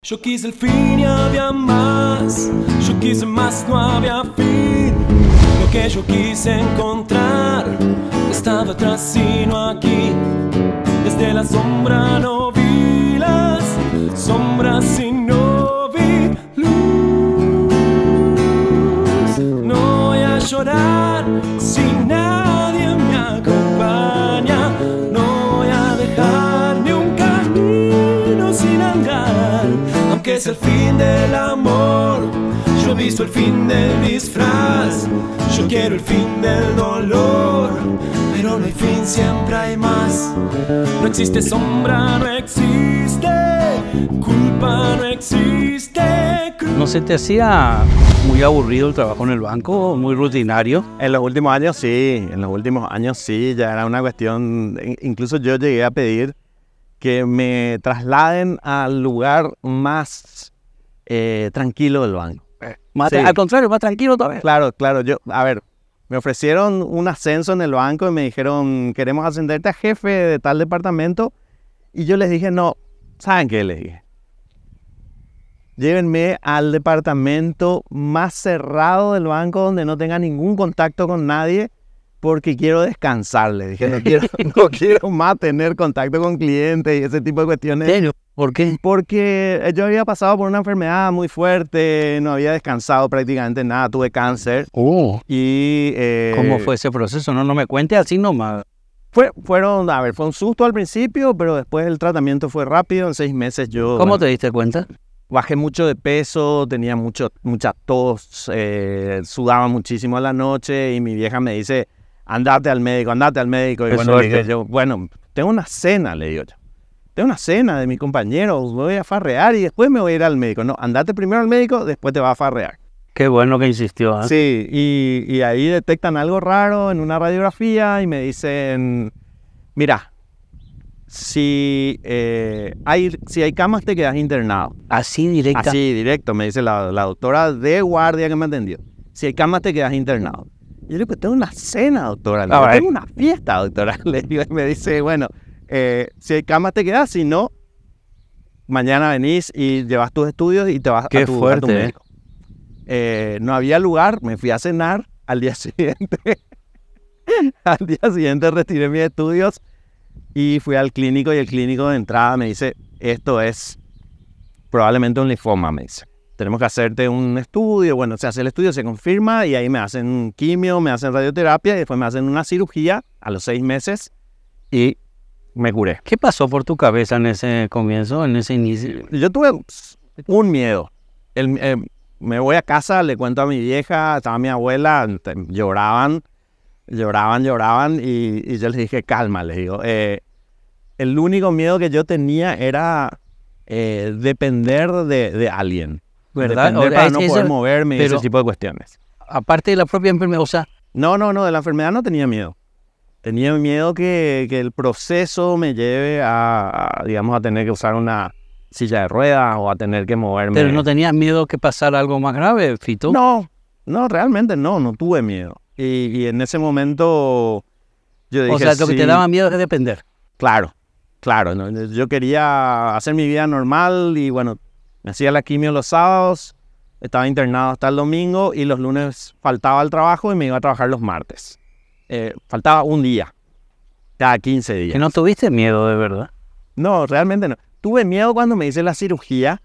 Yo quise el fin y había más. Yo quise más, no había fin. Lo que yo quise encontrar estaba atrás y no aquí. Desde la sombra no vi las sombras y no vi luz. No voy a llorar si nadie me acompaña. No voy a dejar ni un camino sin andar. Aunque es el fin del amor, yo he visto el fin del disfraz. Yo quiero el fin del dolor, pero no hay fin, siempre hay más. No existe sombra, no existe culpa, no existe cruz. ¿No se te hacía muy aburrido el trabajo en el banco, muy rutinario? En los últimos años sí, ya era una cuestión. Incluso yo llegué a pedir que me trasladen al lugar más tranquilo del banco. Más, Sí. Al contrario, más tranquilo todavía. Claro, me ofrecieron un ascenso en el banco y me dijeron, queremos ascenderte a jefe de tal departamento. Y yo les dije, no, ¿saben qué? Les dije, llévenme al departamento más cerrado del banco donde no tenga ningún contacto con nadie, porque quiero descansar. Les dije, no quiero más tener contacto con clientes y ese tipo de cuestiones. ¿En serio? ¿Por qué? Porque yo había pasado por una enfermedad muy fuerte, no había descansado prácticamente nada, tuve cáncer. Y ¿Cómo fue ese proceso? No me cuentes así nomás. fue un susto al principio, pero después el tratamiento fue rápido. En 6 meses yo ¿Cómo te diste cuenta? bajé mucho de peso, tenía mucha tos, sudaba muchísimo a la noche y mi vieja me dice, andate al médico. Y Qué bueno, suerte. le dije yo, bueno, tengo una cena, le digo yo. Tengo una cena de mi compañero, voy a farrear y después me voy a ir al médico. No, andate primero al médico, después te vas a farrear. Qué bueno que insistió. ¿Eh? Sí, y ahí detectan algo raro en una radiografía y me dicen, mira, si hay camas te quedas internado. Así directa. Así, directo, me dice la doctora de guardia que me atendió. Si hay camas te quedas internado. Y yo le digo, tengo una cena, doctora. Le digo, tengo una fiesta, doctora. Le digo, y me dice, bueno, si hay camas te quedas, si no, mañana venís y llevas tus estudios y te vas Qué a tu fuerte, médico. No había lugar, me fui a cenar al día siguiente. Al día siguiente retiré mis estudios y fui al clínico y el clínico de entrada me dice, esto es probablemente un linfoma, me dice. Tenemos que hacerte un estudio, bueno, se hace el estudio, se confirma y ahí me hacen quimio, me hacen radioterapia y después me hacen una cirugía a los 6 meses y me curé. ¿Qué pasó por tu cabeza en ese comienzo, en ese inicio? Yo tuve un miedo. Me voy a casa, le cuento a mi vieja, estaba mi abuela, lloraban y yo les dije, calma, les digo. El único miedo que yo tenía era depender de alguien. ¿Verdad? Depender para no Eso- poder moverme y pero- ese tipo de cuestiones. Aparte de la propia enfermedad, o sea, No, de la enfermedad no tenía miedo. Tenía miedo que el proceso me lleve digamos, a tener que usar una silla de ruedas o a tener que moverme. pero no tenías miedo que pasara algo más grave, Fito. No, realmente no tuve miedo. Y en ese momento yo dije, O sea, lo que sí, te daba miedo es depender. Claro, ¿no? Yo quería hacer mi vida normal y bueno, me hacía la quimio los sábados, estaba internado hasta el domingo y los lunes faltaba al trabajo y me iba a trabajar los martes. Faltaba un día, cada 15 días. Que no tuviste miedo de verdad. No, realmente no. Tuve miedo cuando me hice la cirugía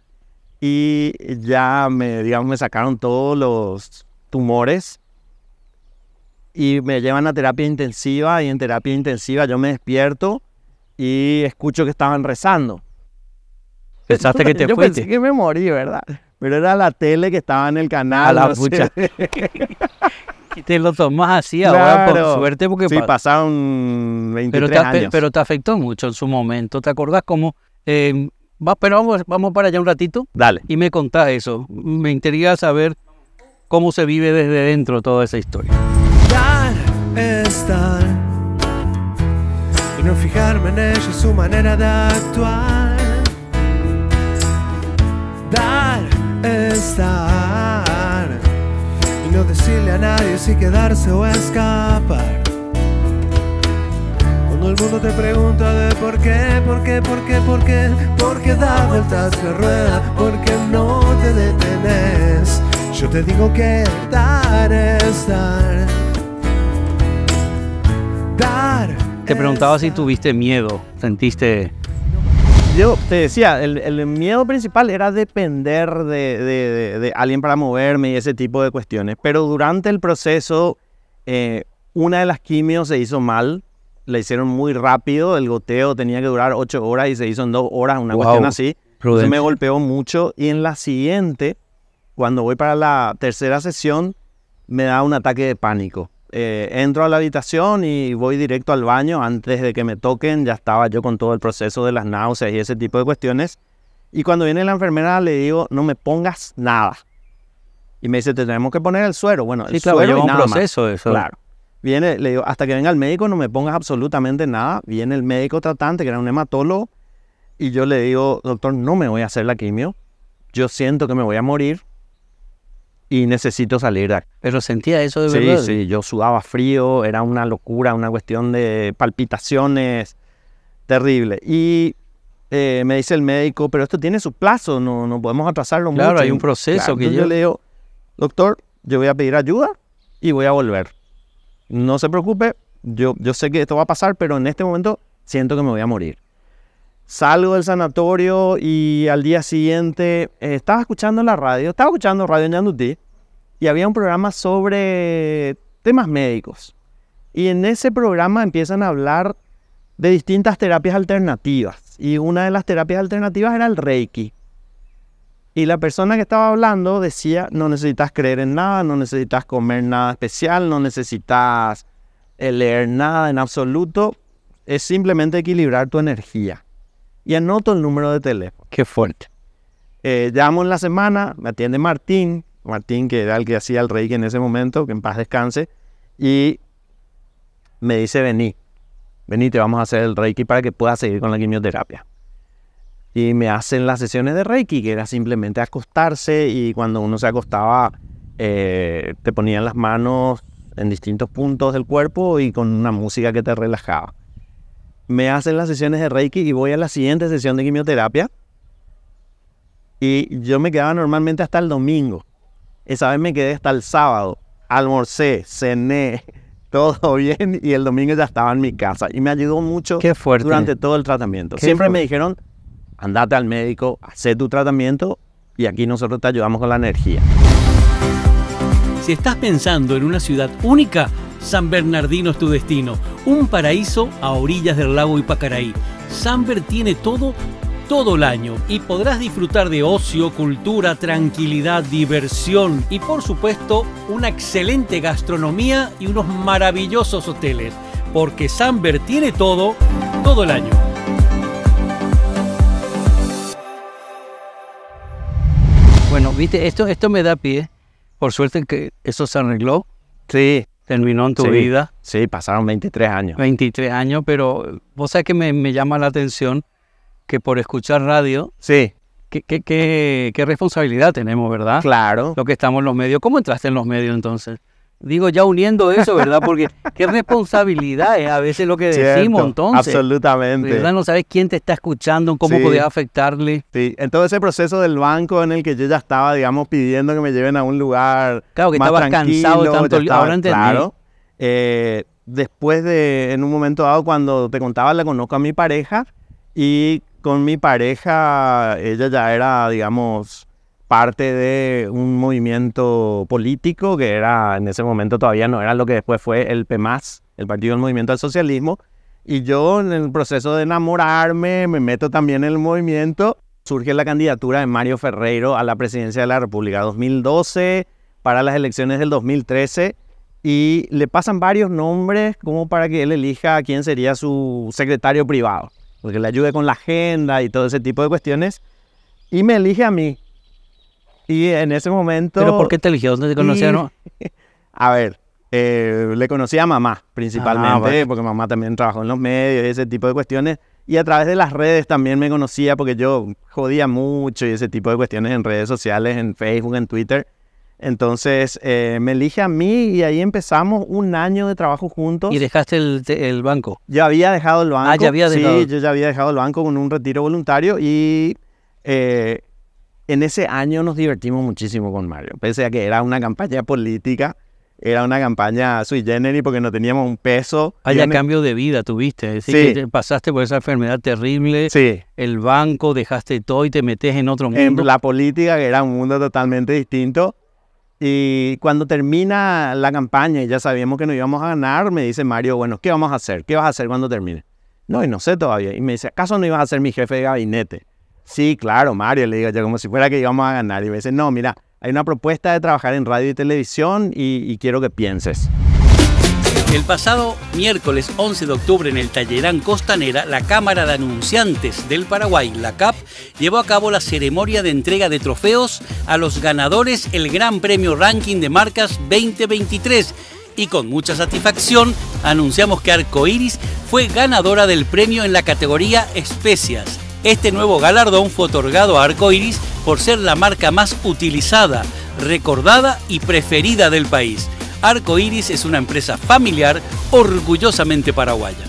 y ya me sacaron todos los tumores y me llevan a terapia intensiva y en terapia intensiva yo me despierto y escucho que estaban rezando. Pensaste que te Yo fuiste. pensé que me morí, ¿verdad? Pero era la tele que estaba en el canal. A la no sé. pucha. Y te lo tomás así ahora por Claro. suerte porque Sí, pasaron 23 años. pero te afectó mucho en su momento. ¿Te acordás cómo? Pero vamos para allá un ratito Dale. y me contás eso. Me intriga saber cómo se vive desde dentro toda esa historia. Dar, estar y no fijarme en ella y su manera de actuar. Dar, estar y no decirle a nadie si quedarse o escapar. Cuando el mundo te pregunta de por qué da vueltas la rueda, por te digo que dar es dar. Dar. Te preguntaba si tuviste miedo, sentiste... Yo te decía, el miedo principal era depender de alguien para moverme y ese tipo de cuestiones. Pero durante el proceso, una de las quimios se hizo mal. La hicieron muy rápido. El goteo tenía que durar 8 horas y se hizo en 2 horas, una cuestión así. Entonces me golpeó mucho. Y en la siguiente, cuando voy para la tercera sesión, me da un ataque de pánico. Entro a la habitación y voy directo al baño. Antes de que me toquen ya estaba yo con todo el proceso de las náuseas y ese tipo de cuestiones. Y cuando viene la enfermera le digo, no me pongas nada. Y me dice, te tenemos que poner el suero. Bueno, Sí, el claro, suero lleva y un nada proceso más. eso. Claro. Viene, le digo, hasta que venga el médico no me pongas absolutamente nada. Viene el médico tratante, que era un hematólogo. Y yo le digo, doctor, no me voy a hacer la quimio. Yo siento que me voy a morir. Y necesito salir de aquí. Pero sentía eso de Sí, verdad. sí, yo sudaba frío, era una locura, una cuestión de palpitaciones terrible. Y me dice el médico, pero esto tiene su plazo, no podemos atrasarlo mucho. Claro, hay un proceso que Entonces yo le digo, doctor, yo voy a pedir ayuda y voy a volver. No se preocupe, yo sé que esto va a pasar, pero en este momento siento que me voy a morir. Salgo del sanatorio y al día siguiente estaba escuchando radio en Ñandutí y había un programa sobre temas médicos. Y en ese programa empiezan a hablar de distintas terapias alternativas. Y una de las terapias alternativas era el Reiki. Y la persona que estaba hablando decía, no necesitas creer en nada, no necesitas comer nada especial, no necesitas leer nada en absoluto. Es simplemente equilibrar tu energía. Y anoto el número de teléfono. Qué fuerte. Llamo en la semana, me atiende Martín, que era el que hacía el Reiki en ese momento, que en paz descanse, y me dice, vení, te vamos a hacer el Reiki para que puedas seguir con la quimioterapia. Y me hacen las sesiones de Reiki, que era simplemente acostarse, y cuando uno se acostaba, te ponían las manos en distintos puntos del cuerpo y con una música que te relajaba. Me hacen las sesiones de Reiki y voy a la siguiente sesión de quimioterapia. Y yo me quedaba normalmente hasta el domingo. Esa vez me quedé hasta el sábado. Almorcé, cené, todo bien. Y el domingo ya estaba en mi casa. Y me ayudó mucho durante todo el tratamiento. Siempre me dijeron, andate al médico, haz tu tratamiento y aquí nosotros te ayudamos con la energía. Si estás pensando en una ciudad única, San Bernardino es tu destino, un paraíso a orillas del lago Ipacaraí. Samber tiene todo el año y podrás disfrutar de ocio, cultura, tranquilidad, diversión y por supuesto una excelente gastronomía y unos maravillosos hoteles, porque Samber tiene todo el año. Bueno, viste, esto me da pie. Por suerte que eso se arregló. Sí. Terminó en tu vida. Sí, pasaron 23 años. 23 años, pero vos sabés que me llama la atención que por escuchar radio, sí, qué responsabilidad tenemos, ¿verdad? Claro. Lo que estamos en los medios. ¿Cómo entraste en los medios entonces? Digo, ya uniendo eso, ¿verdad? Porque qué responsabilidad es a veces lo que decimos. Cierto, entonces. absolutamente. ¿Verdad? No sabes quién te está escuchando, cómo podía afectarle. Sí, en todo ese proceso del banco en el que yo ya estaba, digamos, pidiendo que me lleven a un lugar claro, que más estabas cansado de tanto. Ahora entendí. Claro. Después en un momento dado, cuando te contaba, le conozco a mi pareja y con mi pareja, ella ya era, digamos, parte de un movimiento político que era, en ese momento todavía no era lo que después fue el PMAS, el Partido del Movimiento al Socialismo. Y yo en el proceso de enamorarme, me meto también en el movimiento. Surge la candidatura de Mario Ferreiro a la presidencia de la República 2012, para las elecciones del 2013. Y le pasan varios nombres como para que él elija a quién sería su secretario privado, porque le ayude con la agenda y todo ese tipo de cuestiones. Y me elige a mí. Y en ese momento... ¿Pero por qué te eligió? ¿Dónde te conocieron? A ver, le conocí a mamá principalmente, porque mamá también trabajó en los medios y ese tipo de cuestiones. Y a través de las redes también me conocía, porque yo jodía mucho y ese tipo de cuestiones en redes sociales, en Facebook, en Twitter. Entonces me elige a mí y ahí empezamos un año de trabajo juntos. ¿Y dejaste el banco? Yo había dejado el banco. ¿Ya había dejado? Sí, yo ya había dejado el banco con un retiro voluntario y en ese año nos divertimos muchísimo con Mario. Pese a que era una campaña política, era una campaña sui generis porque no teníamos un peso. Vaya cambio de vida tuviste, es decir, que pasaste por esa enfermedad terrible, el banco, dejaste todo y te metes en otro mundo. En la política, que era un mundo totalmente distinto. Y cuando termina la campaña y ya sabíamos que nos íbamos a ganar, me dice Mario, bueno, ¿qué vamos a hacer? ¿Qué vas a hacer cuando termine? No, y no sé todavía. Y me dice, ¿acaso no ibas a ser mi jefe de gabinete? Sí, claro, Mario, le digo yo, como si fuera que íbamos a ganar. Y me dice, no, mira, hay una propuesta de trabajar en radio y televisión y quiero que pienses. El pasado miércoles 11 de octubre en el Tallerán Costanera, la Cámara de Anunciantes del Paraguay, la CAP, llevó a cabo la ceremonia de entrega de trofeos a los ganadores el Gran Premio Ranking de Marcas 2023. Y con mucha satisfacción anunciamos que Arcoiris fue ganadora del premio en la categoría Especias. Este nuevo galardón fue otorgado a Arcoiris por ser la marca más utilizada, recordada y preferida del país. Arcoiris es una empresa familiar orgullosamente paraguaya.